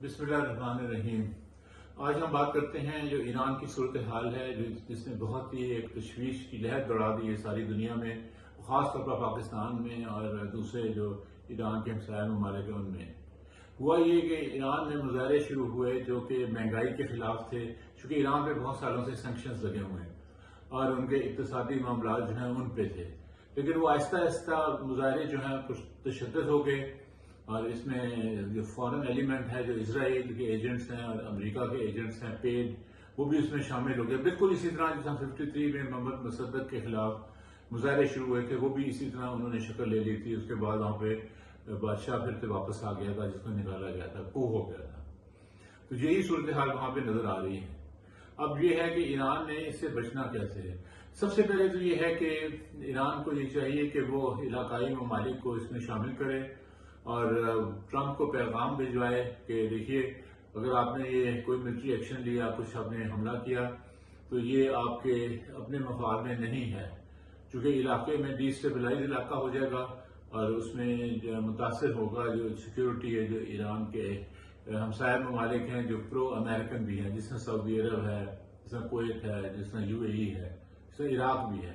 بسم اللہ الرحمن الرحیم۔ آج ہم بات کرتے ہیں جو ایران کی صورتحال ہے جس نے بہت ہی ایک تشویش کی لہر دوڑا دی ہے ساری دنیا میں، خاص طور پر پاکستان میں اور دوسرے جو ایران کے ہمسایہ ممالک ہیں ان میں۔ ہوا یہ کہ ایران میں مظاہرے شروع ہوئے جو کہ مہنگائی کے خلاف تھے، چونکہ ایران پہ بہت سالوں سے سینکشنز لگے ہوئے ہیں اور ان کے اقتصادی معاملات جو ہیں ان پہ تھے، لیکن وہ آہستہ آہستہ مظاہرے جو ہیں کچھ تشدد ہو گئے، اور اس میں جو فورن ایلیمنٹ ہے، جو اسرائیل کے ایجنٹس ہیں اور امریکہ کے ایجنٹس ہیں پیڈ، وہ بھی اس میں شامل ہو گئے۔ بالکل اسی طرح جس 53 میں محمد مصدق کے خلاف مظاہرے شروع ہوئے تھے، وہ بھی اسی طرح انہوں نے شکل لے لی تھی۔ اس کے بعد وہاں پہ بادشاہ پھر سے واپس آ گیا تھا جس کو نکالا گیا تھا، کو ہو گیا تھا۔ تو یہی صورتحال وہاں پہ نظر آ رہی ہے۔ اب یہ ہے کہ ایران نے اس سے بچنا کیسے ہے۔ سب سے پہلے تو یہ ہے کہ ایران کو یہ چاہیے کہ وہ علاقائی ممالک کو اس میں شامل کرے اور ٹرمپ کو پیغام بھجوائے کہ دیکھیے، اگر آپ نے یہ کوئی ملٹری ایکشن لیا، کچھ آپ نے حملہ کیا، تو یہ آپ کے اپنے مفاد میں نہیں ہے، چونکہ علاقے میں ڈی اسٹیبلائز علاقہ ہو جائے گا اور اس میں جو متاثر ہوگا جو سیکیورٹی ہے، جو ایران کے ہمسایہ ممالک ہیں جو پرو امریکن بھی ہیں، جس طرح سعودی عرب ہے، جس طرح کویت ہے، جس طرح UAE ہے، جس طرح عراق بھی ہے،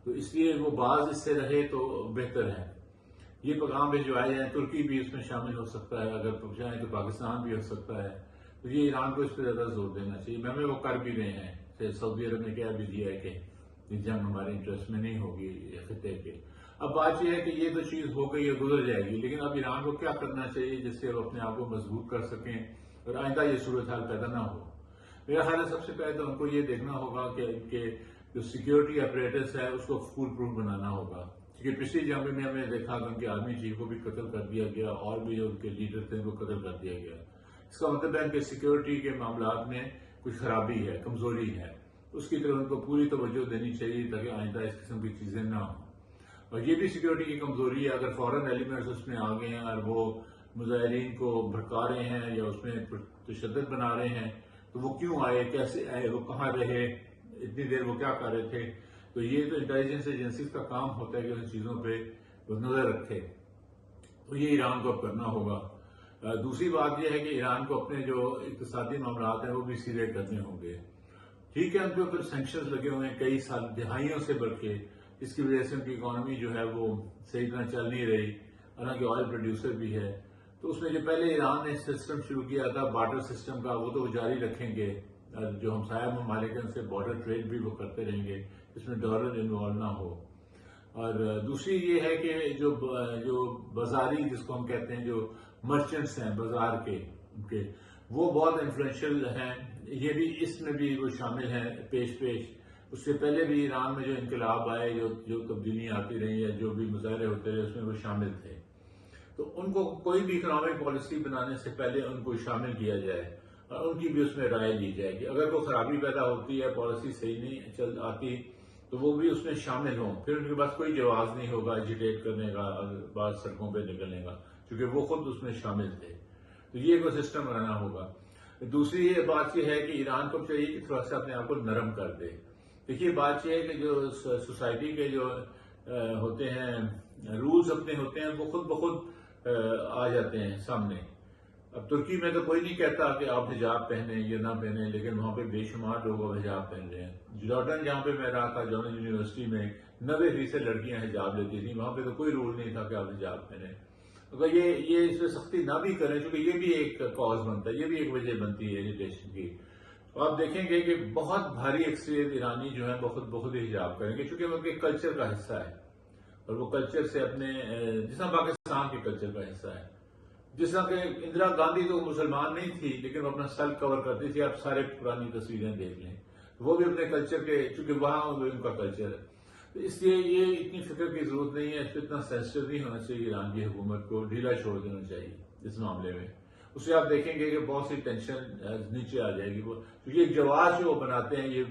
تو اس لیے وہ باز اس سے رہے تو بہتر ہے۔ یہ پیغام بھجوائے جائیں، ترکی بھی اس میں شامل ہو سکتا ہے، اگر چاہیں تو پاکستان بھی ہو سکتا ہے، تو یہ ایران کو اس پہ زیادہ زور دینا چاہیے۔ میں وہ کر بھی رہے ہیں، سعودی عرب نے کہہ بھی دیا ہے کہ یہ جنگ ہمارے انٹرسٹ میں نہیں ہوگی خطے کے۔ اب بات یہ ہے کہ یہ تو چیز ہو گئی ہے، گزر جائے گی، لیکن اب ایران کو کیا کرنا چاہیے جس سے وہ اپنے آپ کو مضبوط کر سکیں اور آئندہ یہ صورتحال پیدا نہ ہو۔ میرا خیال ہے سب سے پہلے تو ان کو یہ دیکھنا ہوگا کہ ان کے جو سیکیورٹی اپریٹس ہے اس کو فول پروف بنانا ہوگا، کیونکہ پچھلی جنگ میں ہم نے دیکھا کہ ان کے آرمی چیف کو بھی قتل کر دیا گیا اور بھی جو ان کے لیڈر تھے ان کو قتل کر دیا گیا۔ اس کا مطلب ہے کہ سیکیورٹی کے معاملات میں کچھ خرابی ہے، کمزوری ہے، اس کی طرف ان کو پوری توجہ دینی چاہیے تاکہ آئندہ اس قسم کی چیزیں نہ ہوں۔ اور یہ بھی سیکیورٹی کی کمزوری ہے، اگر فورن ایلیمنٹس اس میں آ گئے ہیں اور وہ مظاہرین کو بھڑکا رہے ہیں یا اس میں تشدد بنا رہے ہیں، تو وہ کیوں آئے، کیسے آئے، وہ کہاں رہے، اتنی دیر وہ کیا کر رہے تھے۔ تو یہ تو انٹیلیجنس ایجنسیز کا کام ہوتا ہے کہ ان چیزوں پہ وہ نظر رکھے، تو یہ ایران کو اب کرنا ہوگا۔ دوسری بات یہ ہے کہ ایران کو اپنے جو اقتصادی معاملات ہیں وہ بھی سیدھے کرنے ہوں گے۔ ٹھیک ہے، ان کے اوپر سینکشنز لگے ہوئے ہیں کئی سال، دہائیوں سے بڑھ کے، جس کی وجہ سے ان کی اکانومی جو ہے وہ صحیح طرح چل نہیں رہی، حالانکہ آئل پروڈیوسر بھی ہے۔ تو اس میں جو پہلے ایران نے سسٹم شروع کیا تھا بارٹر سسٹم کا، وہ تو جاری رکھیں گے، جو ہمسایہ ممالک ہیں ان سے بارڈر ٹریڈ بھی وہ کرتے رہیں گے، اس میں ڈالر انوالو نہ ہو۔ اور دوسری یہ ہے کہ جو بازاری جس کو ہم کہتے ہیں، جو مرچنٹس ہیں بازار کے، وہ بہت انفلوئنشل ہیں، یہ بھی اس میں بھی وہ شامل ہیں پیش۔ اس سے پہلے بھی ایران میں جو انقلاب آئے، جو تبدیلیاں آتی رہیں یا جو بھی مظاہرے ہوتے رہے، اس میں وہ شامل تھے۔ تو ان کو کوئی بھی اکنامک پالیسی بنانے سے پہلے ان کو شامل کیا جائے اور ان کی بھی اس میں رائے لی جائے کہ اگر کوئی خرابی پیدا ہوتی ہے، پالیسی صحیح نہیں چل آتی، تو وہ بھی اس میں شامل ہوں۔ پھر ان کے پاس کوئی جواز نہیں ہوگا ایجیٹیٹ کرنے کا، بعض سڑکوں پہ نکلنے کا، کیونکہ وہ خود اس میں شامل تھے۔ تو یہ ایک سسٹم بنانا ہوگا۔ دوسری بات یہ ہے کہ ایران کو چاہیے کہ تھوڑا سا اپنے آپ کو نرم کر دے۔ دیکھیے بات یہ ہے کہ جو سوسائٹی کے جو ہوتے ہیں رولز اپنے ہوتے ہیں، وہ خود بخود آ جاتے ہیں سامنے۔ اب ترکی میں تو کوئی نہیں کہتا کہ آپ حجاب پہنیں یا نہ پہنیں، لیکن وہاں پہ بے شمار لوگ حجاب پہن رہے ہیں۔ جارڈن جہاں پہ میں رہا تھا، جارڈن یونیورسٹی میں 90% لڑکیاں حجاب لیتی تھیں، وہاں پہ تو کوئی رول نہیں تھا کہ آپ حجاب پہنیں۔ اگر یہ اس پہ سختی نہ بھی کریں، چونکہ یہ بھی ایک کاز بنتا ہے، یہ بھی ایک وجہ بنتی ہے ایجوکیشن کی۔ تو آپ دیکھیں گے کہ بہت بھاری اکثریت ایرانی جو ہے بخود ہی حجاب کریں گے، چونکہ وہ ان کے کلچر کا حصہ ہے، اور وہ کلچر سے اپنے جس طرح پاکستان کے کلچر کا حصہ ہے۔ جس طرح کہ اندرا گاندھی تو مسلمان نہیں تھی، لیکن وہ اپنا سر کور کرتی تھی، آپ سارے پرانی تصویریں دیکھ لیں، وہ بھی اپنے کلچر کے، چونکہ وہاں ان کا کلچر ہے۔ تو اس لیے یہ اتنی فکر کی ضرورت نہیں ہے، اس پہ اتنا سینسٹیو نہیں ہونا چاہیے، ایران کی حکومت کو ڈھیلا چھوڑ دینا چاہیے اس معاملے میں۔ اس سے آپ دیکھیں گے کہ بہت سی ٹینشن نیچے آ جائے گی، کیونکہ ایک جواز جو وہ بناتے ہیں، یہ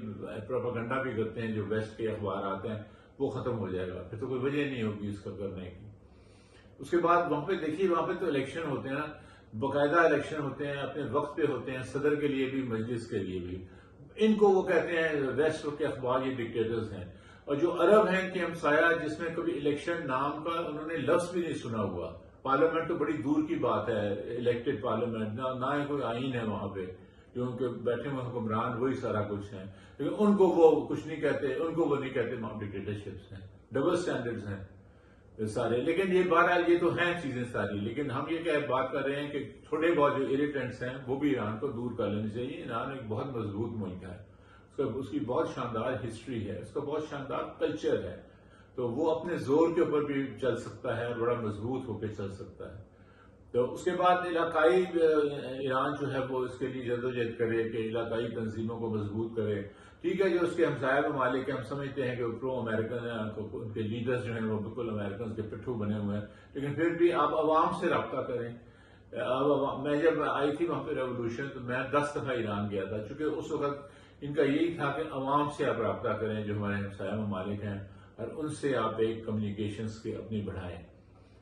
پروپیگنڈا بھی کرتے ہیں، جو ویسٹ کے اخبار آتے ہیں، وہ ختم ہو جائے گا، پھر تو کوئی وجہ نہیں ہوگی اس کا کرنے کی۔ اس کے بعد وہاں پہ دیکھیے، وہاں پہ تو الیکشن ہوتے ہیں، باقاعدہ الیکشن ہوتے ہیں، اپنے وقت پہ ہوتے ہیں، صدر کے لیے بھی، مجلس کے لیے بھی۔ ان کو وہ کہتے ہیں ویسٹ کے اخبار یہ ڈکٹیٹرز ہیں، اور جو عرب ہیں ان کے ہمسایہ، جس میں کبھی الیکشن نام کا انہوں نے لفظ بھی نہیں سنا ہوا، پارلیمنٹ تو بڑی دور کی بات ہے، الیکٹڈ پارلیمنٹ، نہ ہی کوئی آئین ہے وہاں پہ، جو ان کے بیٹھے ہوئے حکمران وہی سارا کچھ ہیں، لیکن ان کو وہ کچھ نہیں کہتے، ان کو وہ نہیں کہتے وہاں ڈکٹیٹرشپس ہیں، ڈبل سٹینڈرڈز ہیں سارے. لیکن یہ بہرحال یہ تو ہیں چیزیں ساری، لیکن ہم یہ کیا بات کر رہے ہیں کہ تھوڑے بہت جو اریٹنٹس ہیں وہ بھی ایران کو دور کر لینے چاہیے. ایران ایک بہت مضبوط ملک ہے، اس کی بہت شاندار ہسٹری ہے، اس کا بہت شاندار کلچر ہے، تو وہ اپنے زور کے اوپر بھی چل سکتا ہے، بڑا مضبوط ہو کے چل سکتا ہے. تو اس کے بعد علاقائی ایران جو ہے وہ اس کے لیے جدوجہد کرے کہ علاقائی تنظیموں کو مضبوط کرے. ٹھیک ہے، جو اس کے ہمسایہ ممالک ہیں ہم سمجھتے ہیں کہ وہ پرو امریکن ہیں، ان کے لیڈرز جو ہیں وہ بالکل امریکن کے پٹھو بنے ہوئے ہیں، لیکن پھر بھی آپ عوام سے رابطہ کریں. میں جب آئی تھی وہاں پہ ریولوشن تو میں 10 دفعہ ایران گیا تھا، چونکہ اس وقت ان کا یہی تھا کہ عوام سے آپ رابطہ کریں جو ہمارے ہمسایہ ممالک ہیں، اور ان سے آپ ایک کمیونیکیشنز کی اپنی بڑھائیں.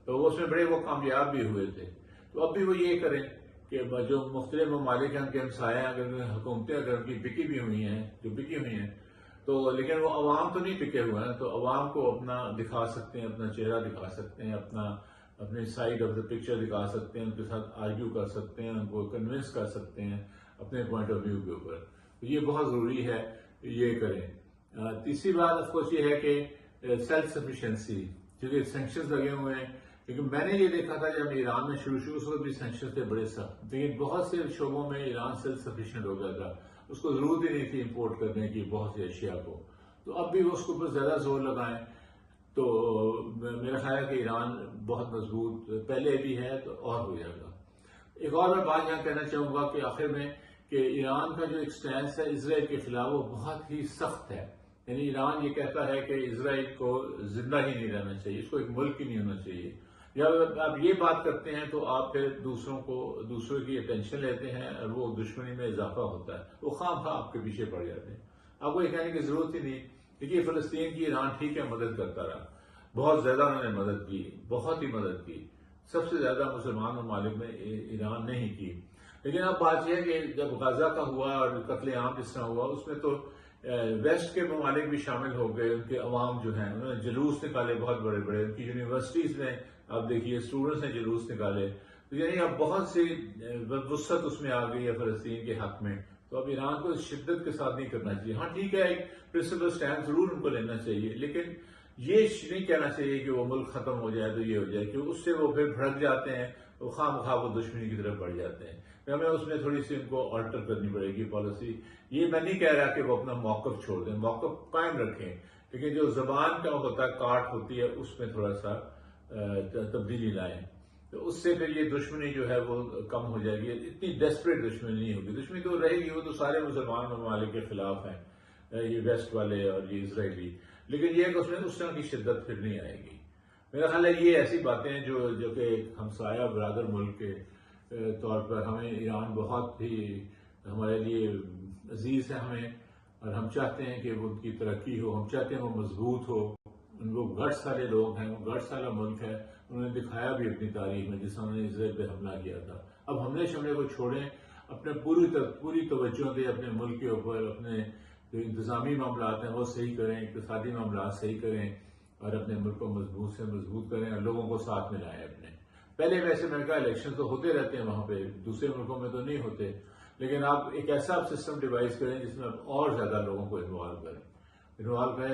تو اس میں بڑے وہ کامیاب بھی ہوئے تھے. تو اب بھی وہ یہ کریں کہ جو مختلف ممالک ہیں ان کے ہمسایہ اگر حکومتیں اگر ان کی بکی بھی ہوئی ہیں، جو بکی ہوئی ہیں، تو لیکن وہ عوام تو نہیں بکے ہوئے ہیں، تو عوام کو اپنا دکھا سکتے ہیں، اپنا چہرہ دکھا سکتے ہیں، اپنے سائڈ آف دا پکچر دکھا سکتے ہیں، ان کے ساتھ آرگیو کر سکتے ہیں، ان کو کنونس کر سکتے ہیں اپنے پوائنٹ آف ویو کے اوپر. تو یہ بہت ضروری ہے یہ کریں. تیسری بات آف کورس یہ ہے کہ سیلف سفیشینسی، کیونکہ سینکشنز لگے ہوئے ہیں. لیکن میں نے یہ دیکھا تھا جب ایران میں شروع اس وقت بھی سینکشنز تھے بڑے سخت، لیکن بہت سے شعبوں میں ایران سیلف سفیشینٹ ہو گیا تھا، اس کو ضرورت ہی نہیں تھی امپورٹ کرنے کی بہت سی اشیاء کو. تو اب بھی وہ اس کے اوپر زیادہ زور لگائیں تو میرا خیال ہے کہ ایران بہت مضبوط پہلے بھی ہے تو اور ہو جائے گا. ایک اور میں بات یہاں کہنا چاہوں گا کہ آخر میں کہ ایران کا جو ایک سٹینس ہے اسرائیل کے خلاف وہ بہت ہی سخت ہے. یعنی ایران یہ کہتا ہے کہ اسرائیل کو زندہ ہی نہیں رہنا چاہیے، اس کو ایک ملک ہی نہیں ہونا چاہیے. جب آپ یہ بات کرتے ہیں تو آپ پھر دوسروں کی اٹینشن لیتے ہیں اور وہ دشمنی میں اضافہ ہوتا ہے، وہ خواہ آپ کے پیچھے پڑ جاتے ہیں. آپ کو یہ کہنے کی ضرورت ہی نہیں. دیکھیے فلسطین کی ایران ٹھیک ہے مدد کرتا رہا، بہت زیادہ انہوں نے مدد کی، بہت ہی مدد کی، سب سے زیادہ مسلمان ممالک میں ایران نے ہی کی. لیکن اب بات یہ ہے کہ جب غزہ کا ہوا اور قتل عام جس طرح ہوا اس میں تو ویسٹ کے ممالک بھی شامل ہو گئے. ان کے عوام جو ہیں انہوں نے جلوس نکالے بہت بڑے بڑے، ان کی یونیورسٹیز میں آپ دیکھیے اسٹوڈنٹس نے جلوس نکالے. تو یعنی اب بہت سی وسعت اس میں آ گئی ہے فلسطین کے حق میں. تو اب ایران کو شدت کے ساتھ نہیں کرنا چاہیے. ہاں ٹھیک ہے، ایک پرنسپل سٹینڈ ضرور ان کو لینا چاہیے، لیکن یہ نہیں کہنا چاہیے کہ وہ ملک ختم ہو جائے تو یہ ہو جائے، کیونکہ اس سے وہ پھر بھڑک جاتے ہیں، وہ خواہ مخواہ وہ دشمنی کی طرف بڑھ جاتے ہیں. ہمیں اس میں تھوڑی سی ان کو آلٹر کرنی پڑے گی پالیسی. یہ میں نہیں کہہ رہا کہ وہ اپنا موقف چھوڑ دیں، موقف قائم رکھیں، لیکن جو زبان کا ہوتا ہے کاٹ ہوتی ہے اس میں تھوڑا سا تبدیلی لائیں. تو اس سے پھر یہ دشمنی جو ہے وہ کم ہو جائے گی. اتنی ڈیسپریٹ دشمنی نہیں ہوگی، دشمنی تو رہے گی، وہ تو سارے مسلمان ممالک کے خلاف ہیں، یہ ویسٹ والے اور یہ اسرائیلی، لیکن یہ کہ اس میں اس طرح کی شدت پھر نہیں آئے گی. میرا خیال ہے یہ ایسی باتیں ہیں جو کہ ہمسایہ برادر ملک کے طور پر ہمیں ایران بہت ہی ہمارے لیے عزیز ہے ہمیں، اور ہم چاہتے ہیں کہ وہ ان کی ترقی ہو، ہم چاہتے ہیں وہ مضبوط ہو. ان کو گٹس والے لوگ ہیں، وہ گٹس والا ملک ہے. انہوں نے دکھایا بھی اپنی تاریخ میں جس انہوں نے اسرائیل پہ حملہ کیا تھا. اب حملے شملے کو چھوڑیں، اپنے پوری توجہ دیں اپنے ملک کے اوپر، اپنے جو انتظامی معاملات ہیں وہ صحیح کریں، اقتصادی معاملات صحیح کریں، اور اپنے ملک کو مضبوط سے مضبوط کریں اور لوگوں کو ساتھ میں لائیں اپنے. پہلے ویسے میں نے کہا الیکشن تو ہوتے رہتے ہیں وہاں پہ، دوسرے ملکوں میں تو نہیں ہوتے، لیکن آپ ایک ایسا سسٹم ڈیوائز کریں جس میں آپ اور زیادہ لوگوں کو انوالو کریں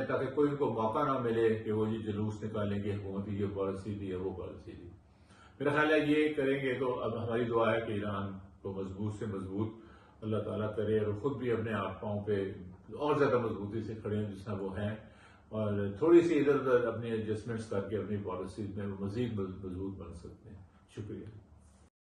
تاکہ کوئی ان کو موقع نہ ملے کہ وہ یہ جلوس نکالیں گے حکومت کی یہ پالیسی تھی یا وہ پالیسی تھی. میرا خیال ہے یہ کریں گے تو اب ہماری دعا ہے کہ ایران کو مضبوط سے مضبوط اللہ تعالیٰ کرے، اور خود بھی اپنے آپ پاؤں پہ اور زیادہ مضبوطی سے کھڑے ہیں جس طرح وہ ہیں، اور تھوڑی سی ادھر ادھر اپنی ایڈجسٹمنٹس کر کے اپنی پالیسیز میں مزید مضبوط بن سکتے ہیں. شکریہ.